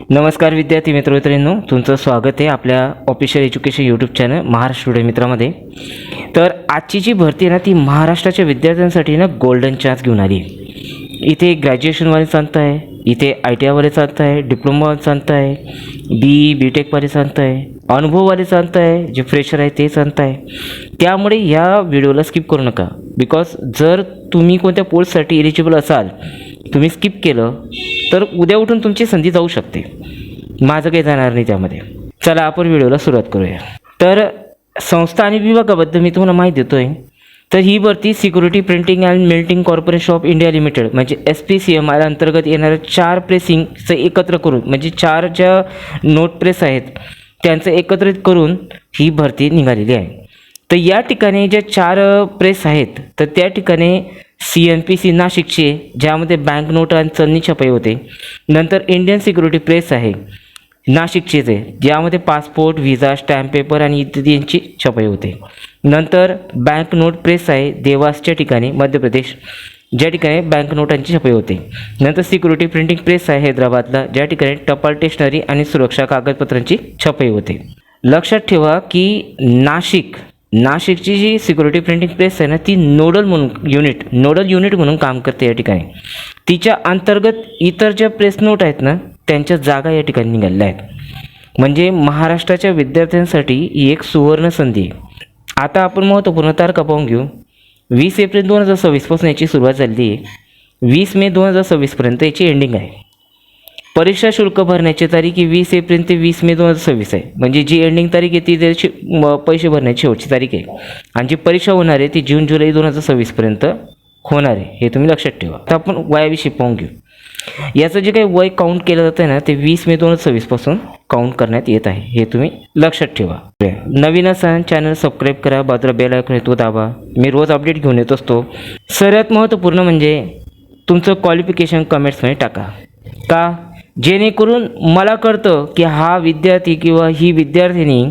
नमस्कार विद्यार्थी मित्रमैत्रिणींनो, तुमचं स्वागत आहे आपल्या official education YouTube channel Maharashtra student मित्रामध्ये. तर आजची जी भरती आहे ना, ती महाराष्ट्राच्या विद्यार्थ्यांसाठी ना गोल्डन चान्स घेऊन आली. इथे ग्रॅज्युएशनवाले संस्था आहे, इथे ITIवाले संस्था आहे, डिप्लोमावाले संस्था आहे, BTechवाले संस्था आहे, अनुभववाले संस्था आहे, जे फ्रेशर आहे ते संस्था आहे. त्यामुळे या व्हिडिओला स्किप करू नका. बिकॉज जर तुम्ही कोणत्या पोस्टसाठी एलिजिबल असाल, तुम्ही स्किप केलं तर उद्या उठून तुमची संधी जाऊ शकते. माझं काही जाणार नाही त्यामध्ये. चला आपण व्हिडिओला सुरुवात करूया. तर संस्था आणि विभागाबद्दल मी तुम्हाला माहिती देतो आहे. तर ही भरती security printing and melting corporation of India limited म्हणजे SPCMR अंतर्गत येणाऱ्या 4 प्रेसिंगचं एकत्र करून, म्हणजे 4 ज्या नोट प्रेस आहेत त्यांचं एकत्रित करून ही भरती निघालेली आहे. तर या ठिकाणी ज्या 4 प्रेस आहेत तर त्या ठिकाणी CNPC नाशिकचे, ज्यामध्ये बँक नोट आणि चलनी छपाई होते. नंतर इंडियन सिक्युरिटी प्रेस आहे नाशिकचेच आहे, ज्यामध्ये पासपोर्ट, व्हिसा, स्टॅम्प पेपर आणि इत्यादी यांची छपाई होते. नंतर बँक नोट प्रेस आहे देवासच्या ठिकाणी मध्य प्रदेश, ज्या ठिकाणी बँक नोटांची छपाई होते. नंतर सिक्युरिटी प्रिंटिंग प्रेस आहे हैदराबादला, ज्या ठिकाणी टपाल स्टेशनरी आणि सुरक्षा कागदपत्रांची छपाई होते. लक्षात ठेवा की नाशिकची जी सिक्युरिटी प्रिंटिंग प्रेस आहे ना, ती नोडल युनिट म्हणून काम करते या ठिकाणी. तिच्या अंतर्गत इतर ज्या प्रेस नोट आहेत ना, त्यांच्या जागा या ठिकाणी निघालेल्या आहेत. म्हणजे महाराष्ट्राच्या विद्यार्थ्यांसाठी ही एक सुवर्ण संधी आहे. आता आपण महत्त्वपूर्ण तारखा पाहून घेऊ. 20 एप्रिल 2026 पासून याची सुरुवात झाली आहे. 20 मे 2026पर्यंत याची एंडिंग आहे. परीक्षा शुल्क भरण्याची तारीख ही 20 एप्रिल ते 20 मे 2026 आहे. म्हणजे जी एंडिंग तारीख आहे ती त्याची पैसे भरण्याची शेवटची तारीख आहे. आणि जी परीक्षा होणार आहे ती जून जुलै 2026पर्यंत होणार आहे, हे तुम्ही लक्षात ठेवा. आता आपण वयाविषयी पाहून घेऊ. याचं जे काही वय काउंट केलं जातं आहे ना, ते 20 मे 2026 पासून काउंट करण्यात येत आहे, हे तुम्ही लक्षात ठेवा. नवीन असाल चॅनल सबस्क्राईब करा, बाजूला बेल आयकॉन तो दाबा. मी रोज अपडेट घेऊन येत असतो. सर्वात महत्त्वपूर्ण म्हणजे तुमचं क्वालिफिकेशन कमेंट्समध्ये टाका. का? जेणेकरून मला कळतं की हा विद्यार्थी किंवा ही विद्यार्थिनी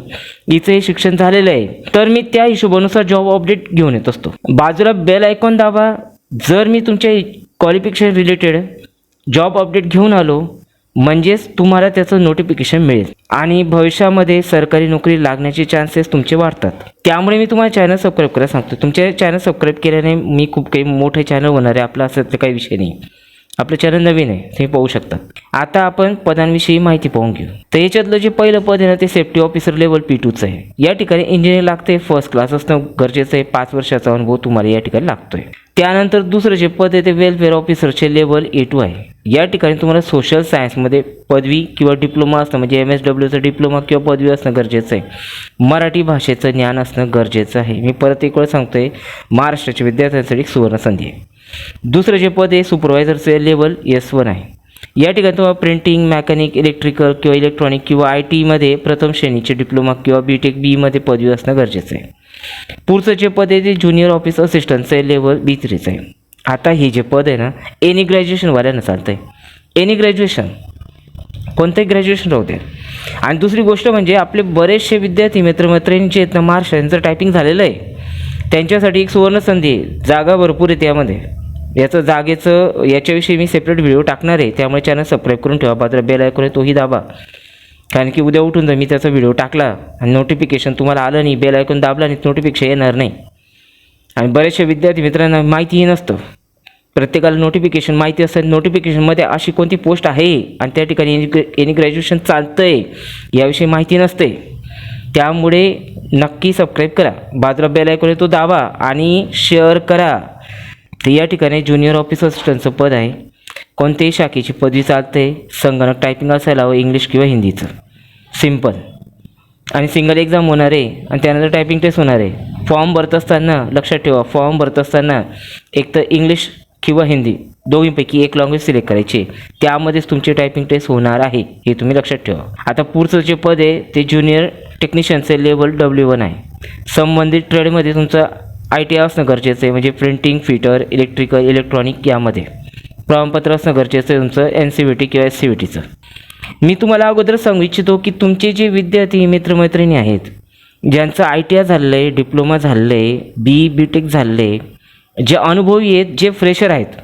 हिचं हे शिक्षण झालेलं आहे, तर मी त्या हिशोबानुसार जॉब अपडेट घेऊन येत असतो. बाजूला बेल आयकॉन दाबा. जर मी तुमच्या क्वालिफिकेशन रिलेटेड जॉब अपडेट घेऊन आलो म्हणजेच तुम्हाला त्याचं नोटिफिकेशन मिळेल आणि भविष्यामध्ये सरकारी नोकरी लागण्याचे चान्सेस तुमचे वाढतात. त्यामुळे मी तुम्हाला चॅनल सबस्क्राईब करायला सांगतो. तुमचे चॅनल सबस्क्राईब केल्याने मी खूप काही मोठे चॅनल होणार आहे. आपलं असं काही विषय नाही. आपलं चॅनल नवीन आहे, तुम्ही पाहू शकता. आता आपण पदांविषयी माहिती पाहून घेऊ. तर याच्यातलं जे पहिलं पद आहे ना, ते सेफ्टी ऑफिसर लेवल P2चं आहे. या ठिकाणी इंजिनिअर लागते, फर्स्ट क्लास असणं गरजेचं आहे, 5 वर्षाचा अनुभव तुम्हाला या ठिकाणी लागतोय. त्यानंतर दुसरं जे पद आहे ते वेलफेअर ऑफिसरचे लेवल A2 आहे. या ठिकाणी तुम्हाला सोशल सायन्समध्ये पदवी किंवा डिप्लोमा असणं, म्हणजे MSWचं डिप्लोमा किंवा पदवी असणं गरजेचं आहे. मराठी भाषेचं ज्ञान असणं गरजेचं आहे. मी परत एक वेळ सांगतोय, महाराष्ट्राच्या विद्यार्थ्यांसाठी सुवर्ण संधी आहे. दुसरं जे पद आहे सुपरवायझरचे लेवल S1 आहे. या ठिकाणी तुम्हाला प्रिंटिंग, मेकॅनिक, इलेक्ट्रिकल किंवा इलेक्ट्रॉनिक किंवा IT प्रथम श्रेणीचे डिप्लोमा किंवा BTech B पदवी असणं गरजेचं आहे. पुढचं जे पद आहे ते ज्युनियर ऑफिस असिस्टंटचं लेवल B3 आहे. आता हे जे पद आहे ना, एनी ग्रॅज्युएशनवाल्यांना चालतं आहे. एनी ग्रॅज्युएशन, कोणतंही ग्रॅज्युएशन राहू दे. आणि दुसरी गोष्ट म्हणजे आपले बरेचसे विद्यार्थी मित्रमैत्रिणींचे आहेत ना, महाराष्ट्राचं टायपिंग झालेलं आहे, त्यांच्यासाठी एक सुवर्ण संधी आहे. जागा भरपूर आहे त्यामध्ये. याच्याविषयी मी सेपरेट व्हिडिओ टाकणार आहे, त्यामुळे चॅनल सबस्क्राईब करून ठेवा. बाजूला बेल आयकॉन तोही दाबा. कारण की उद्या उठून जर मी त्याचा व्हिडिओ टाकला आणि नोटिफिकेशन तुम्हाला आलं नाही, बेल आयकॉन दाबला नाही, नोटिफिकेशन येणार नाही. आणि बरेचशा विद्यार्थी मित्रांना माहितीही नसतं. प्रत्येकाला नोटिफिकेशन माहिती असतं, नोटिफिकेशनमध्ये अशी कोणती पोस्ट आहे आणि त्या ठिकाणी एनी ग्रॅज्युएशन चालतं आहे याविषयी माहिती नसते. त्यामुळे नक्की सबस्क्राईब करा, बाजूला बेल आयकॉन तो दाबा आणि शेअर करा. तर या ठिकाणी ज्युनियर ऑफिस असिस्टंटचं पद आहे. कोणत्याही शाखेची पदवी चालते. संगणक टायपिंग असायला हवं, इंग्लिश किंवा हिंदीचं, सिम्पल. आणि सिंगल एक्झाम होणार आहे आणि त्यानंतर टायपिंग टेस्ट होणार आहे. फॉर्म भरत असताना लक्षात ठेवा, फॉर्म भरत असताना एक तर इंग्लिश किंवा हिंदी दोन्हीपैकी एक लँग्वेज सिलेक्ट करायची. त्यामध्येच तुमची टायपिंग टेस्ट होणार आहे, हे तुम्ही लक्षात ठेवा. आता पुढचं जे पद आहे ते ज्युनियर टेक्निशियनचे लेवल W1 आहे. संबंधित ट्रेडमध्ये तुमचं ITI असणं गरजेचं आहे, म्हणजे प्रिंटिंग, फिटर, इलेक्ट्रिकल, इलेक्ट्रॉनिक यामध्ये प्रमाणपत्र असणं गरजेचं आहे तुमचं NCVT किंवा SCVTचं. मी तुम्हाला अगोदर सांगू इच्छितो की तुमचे जे विद्यार्थी मित्रमैत्रिणी आहेत, ज्यांचं ITI झालेलं आहे, डिप्लोमा झालेलं आहे, BTech झालेलं आहे, जे अनुभवी आहेत, जे फ्रेशर आहेत,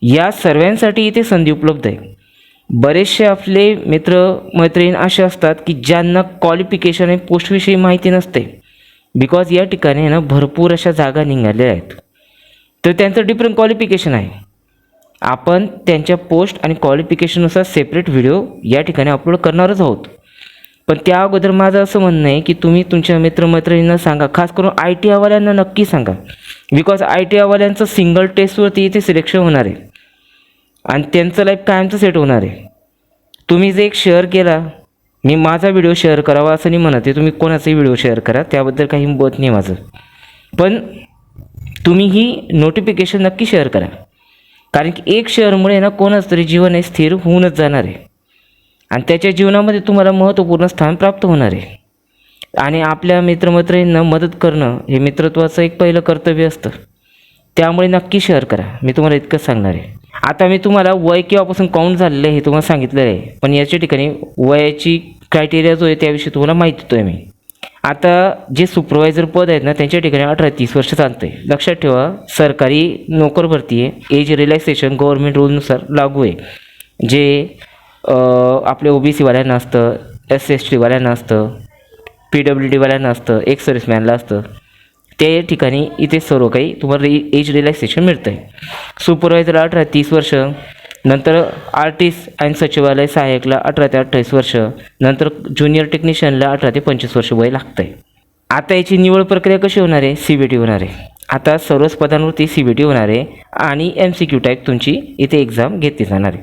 या सर्वांसाठी इथे संधी उपलब्ध आहे. बरेचसे आपले मैत्रीण असे असतात की ज्यांना क्वालिफिकेशन आणि पोस्टविषयी माहिती नसते. बिकॉज या ठिकाणी ना भरपूर अशा जागा निघालेल्या आहेत, तर त्यांचं डिफरंट क्वालिफिकेशन आहे. आपण त्यांच्या पोस्ट आणि क्वालिफिकेशननुसार सेपरेट व्हिडिओ या ठिकाणी अपलोड करणारच आहोत. पण त्या अगोदर माझं असं म्हणणं आहे की तुम्ही तुमच्या मित्रमैत्रिणींना सांगा, खास करून आय टी आवाल्यांना नक्की सांगा. बिकॉज आय टी आवाल्यांचं सिंगल टेस्टवरती इथे सिलेक्शन होणार आहे आणि त्यांचं लाईफ कायमचं सेट होणार आहे. तुम्ही जे एक शेअर केला, मी माझा व्हिडिओ शेअर करावा असं नाही म्हणत आहे, तुम्ही कोणाचाही व्हिडिओ शेअर करा, त्याबद्दल काही मत नाही माझं. पण तुम्ही ही नोटिफिकेशन नक्की शेअर करा, कारण की एक शेअरमुळे ना कोणाचं तरी जीवन हे स्थिर होऊनच जाणार आहे आणि त्याच्या जीवनामध्ये तुम्हाला महत्त्वपूर्ण स्थान प्राप्त होणार आहे. आणि आपल्या मित्रमैत्रिणींना मदत करणं हे मित्रत्वाचं एक पहिलं कर्तव्य असतं. त्यामुळे नक्की शेअर करा, मी तुम्हाला इतकंच सांगणार आहे. आता मी तुम्हाला वय केव्हापासून काउंट झालेलं आहे हे तुम्हाला सांगितलेलं आहे, पण याच्या ठिकाणी वयाची क्रायटेरिया जो आहे त्याविषयी तुम्हाला माहिती देतो आहे मी. आता जे सुपरवायझर पद आहेत ना त्यांच्या ठिकाणी 18-30 वर्ष चालतं आहे. लक्षात ठेवा, सरकारी नोकर भरती आहे, एज रिलॅक्सेशन गव्हर्नमेंट रूलनुसार लागू आहे. जे आपले OBC वाल्यांना असतं, SC/ST वाल्यांना असतं, PWD वाल्यांना असतं, एक्स सर्व्हिसमॅनला असतं, त्या ठिकाणी इथे सर्व काही तुम्हाला एज रिलॅक्सेशन मिळतं आहे. सुपरवायझर 18-30 वर्ष, नंतर आर्टिस्ट आणि सचिवालय सहाय्यकला 18 ते 28 वर्ष, नंतर ज्युनियर टेक्निशियनला 18 ते 25 वर्ष वय लागतं आहे. आता याची निवड प्रक्रिया कशी होणार आहे? CBT होणार आहे. आता सर्वच पदांवरती CBT होणार आहे आणि MCQ टाईप तुमची इथे एक्झाम घेतली जाणार आहे.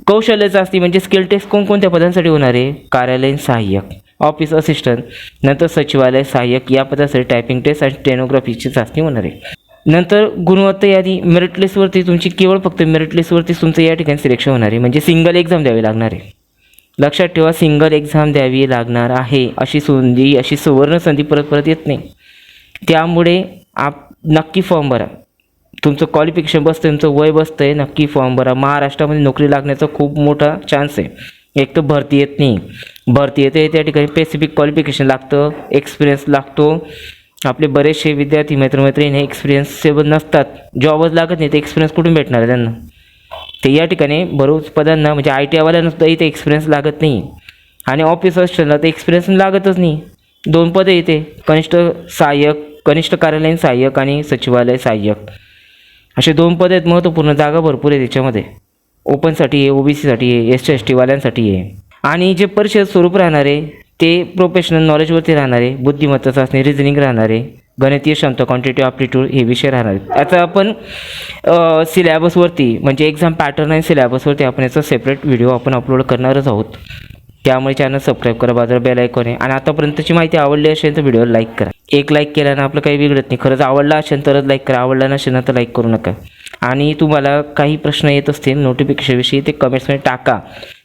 कौशल्य चाचणी म्हणजे स्किल टेस्ट कोणकोणत्या पदांसाठी होणार आहे? कार्यालयीन सहाय्यक, ऑफिस असिस्टंट, नंतर सचिवालय सहाय्यक या पदासाठी टायपिंग टेस्ट आणि स्टेनोग्राफीची चाचणी होणार आहे. नंतर गुणवत्ता यादी मेरिट लिस्टवरती तुमची केवळ फक्त मेरिट लिस्टवरतीच तुमचं या ठिकाणी सिलेक्शन होणार आहे, म्हणजे सिंगल एक्झाम द्यावी लागणार आहे. लक्षात ठेवा, सिंगल एक्झाम द्यावी लागणार आहे. अशी सुवर्ण संधी परत येत नाही. त्यामुळे नक्की फॉर्म भरा. तुमचं क्वालिफिकेशन बसतं, तुमचं वय बसतं आहे, नक्की फॉर्म भरा. महाराष्ट्रामध्ये नोकरी लागण्याचा खूप मोठा चान्स आहे. एक तर भरती येत नाही, भरती येते त्या ठिकाणी स्पेसिफिक क्वालिफिकेशन लागतं, एक्सपिरियन्स लागतो. आपले बरेचसे विद्यार्थी मित्रमैत्रिणी हे एक्सपिरियन्सेबल नसतात, जॉबच लागत नाही, ते एक्सपिरियन्स कुठून भेटणार आहे त्यांना? ते या ठिकाणी बरोच पदांना म्हणजे IT वाल्यांनासुद्धा इथे एक्सपिरियन्स लागत नाही आणि ऑफिस असिस्टंटला तर एक्सपिरियन्स लागतच नाही. 2 पदं येते, कनिष्ठ कार्यालयीन सहाय्यक आणि सचिवालय सहाय्यक, असे 2 पदं आहेत. महत्त्वपूर्ण जागा भरपूर आहे त्याच्यामध्ये. ओपनसाठी आहे, OBCसाठी आहे, SC/ST वाल्यांसाठी आहे. आणि जे परीक्षेत स्वरूप राहणार आहे ते प्रोफेशनल नॉलेजवरती राहणार आहे, बुद्धिमत्ता चाचणी, रिझनिंग राहणार आहे, गणितीय क्षमता, क्वांटिटी ॲप्टिट्यूड हे विषय राहणार आहेत. आता आपण सिलॅबसवरती म्हणजे एक्झाम पॅटर्न आणि सिलॅबसवरती आपण याचा सेपरेट व्हिडिओ आपण अपलोड करणारच आहोत. त्यामुळे चॅनल सबस्क्राईब करा, बाजूला बेल आयकॉन आहे. आणि आतापर्यंतची माहिती आवडली असेल तर व्हिडिओला लाईक करा. एक लाईक केल्यानं आपलं काही बिघडत नाही. खरंच आवडला असेल तरच लाईक करा, आवडला नसेल ना तर लाईक करू नका. आणि तुम्हाला काही प्रश्न येत असतील नोटिफिकेशनविषयी ते कमेंट्समध्ये टाका,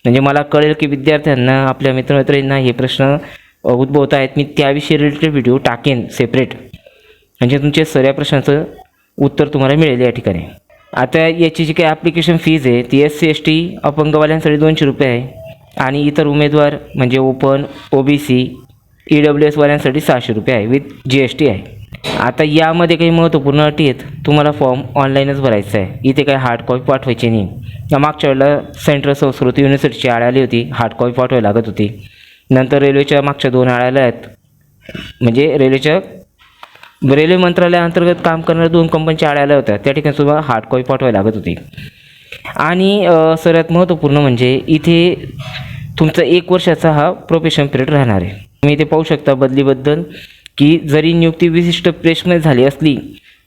म्हणजे मला कळेल की विद्यार्थ्यांना, आपल्या मित्रमैत्रिणींना हे प्रश्न उद्भवत आहेत. मी त्याविषयी रिलेटेड व्हिडिओ टाकेन सेपरेट, म्हणजे तुमच्या सगळ्या प्रश्नाचं उत्तर तुम्हाला मिळेल या ठिकाणी. आता याची जी काही ॲप्लिकेशन फीज आहे ती SC/ST अपंगवाल्यांसाठी 200 रुपये आहे आणि इतर उमेदवार म्हणजे ओपन, OBC, EWS वाल्यांसाठी 600 रुपये आहे, विथ GST आहे. आता यामध्ये काही महत्त्वपूर्ण अटी आहेत. तुम्हाला फॉर्म ऑनलाईनच भरायचा आहे, इथे काही हार्ड कॉपी पाठवायची नाही. मागच्या वेळेला सेंट्रल संस्कृत युनिव्हर्सिटीची आळ आली होती, हार्ड कॉपी पाठवायला लागत होती. नंतर रेल्वेच्या मागच्या 2 आळ्या आहेत, म्हणजे रेल्वे मंत्रालयाअंतर्गत काम करणाऱ्या 2 कंपन्यांच्या आळ्या आल्या होत्या, त्या ठिकाणी सुद्धा हार्ड कॉपी पाठवायला लागत होती. आणि सर्वात महत्त्वपूर्ण म्हणजे इथे तुमचा 1 वर्षाचा हा प्रोबेशन पिरियड राहणार आहे. तुम्ही इथे पाहू शकता बदलीबद्दल की जरी नियुक्ती विशिष्ट प्रेसमध्ये झाली असली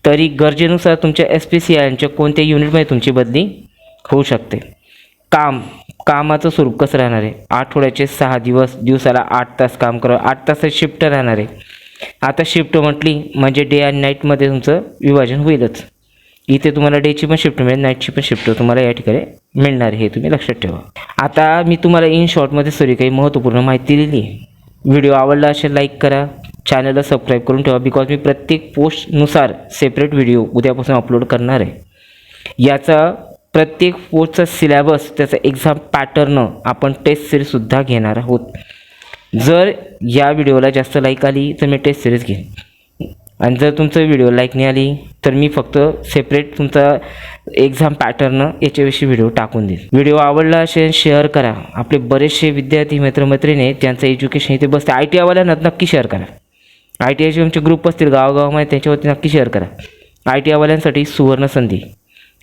तरी गरजेनुसार तुमच्या SPCIच्या कोणत्याही युनिटमध्ये तुमची बदली होऊ शकते. कामाचं स्वरूप कसं राहणार आहे? आठवड्याचे 6 दिवस, दिवसाला 8 तास काम करा, 8 तासाची शिफ्ट राहणार आहे. आता शिफ्ट म्हटली म्हणजे डे आणि नाईटमध्ये तुमचं विभाजन होईलच. इथे तुम्हाला डेची पण शिफ्ट मिळेल, नाईटची पण शिफ्ट तुम्हाला या ठिकाणी मिळणार आहे, हे तुम्ही लक्षात ठेवा. आता मी तुम्हाला इन शॉर्टमध्ये सगळी काही महत्त्वपूर्ण माहिती दिली आहे. व्हिडिओ आवडला असेल लाईक करा, चॅनलला सबस्क्राईब करून ठेवा, बिकॉज मी प्रत्येक पोस्टनुसार सेपरेट व्हिडिओ उद्यापासून अपलोड करणार आहे. याचा प्रत्येक पोस्टचा सिलॅबस, त्याचा एक्झाम पॅटर्न आपण टेस्ट सिरीजसुद्धा घेणार आहोत. जर या व्हिडिओला जास्त लाईक आली तर मी टेस्ट सिरीज घेईन. आणि जर तुमचा व्हिडिओ लाईक नाही आली तर मी फक्त सेपरेट तुमचा एक्झाम पॅटर्न याच्याविषयी व्हिडिओ टाकून देईन. व्हिडिओ आवडला असेल शेअर करा. आपले बरेचसे विद्यार्थी मित्रमैत्रिणी आहेत त्यांचं एज्युकेशन इथे बसते. ITI वाल्यांना नक्की शेअर करा. ITIचे आमचे ग्रुप असतील गावागावामध्ये त्याच्यावरती नक्की शेअर करा. ITI वाल्यांसाठी सुवर्ण संधी.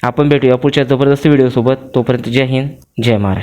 आपण भेटूया पुढच्या जबरदस्त व्हिडिओसोबत. तोपर्यंत जय हिंद, जय महाराष्ट्र.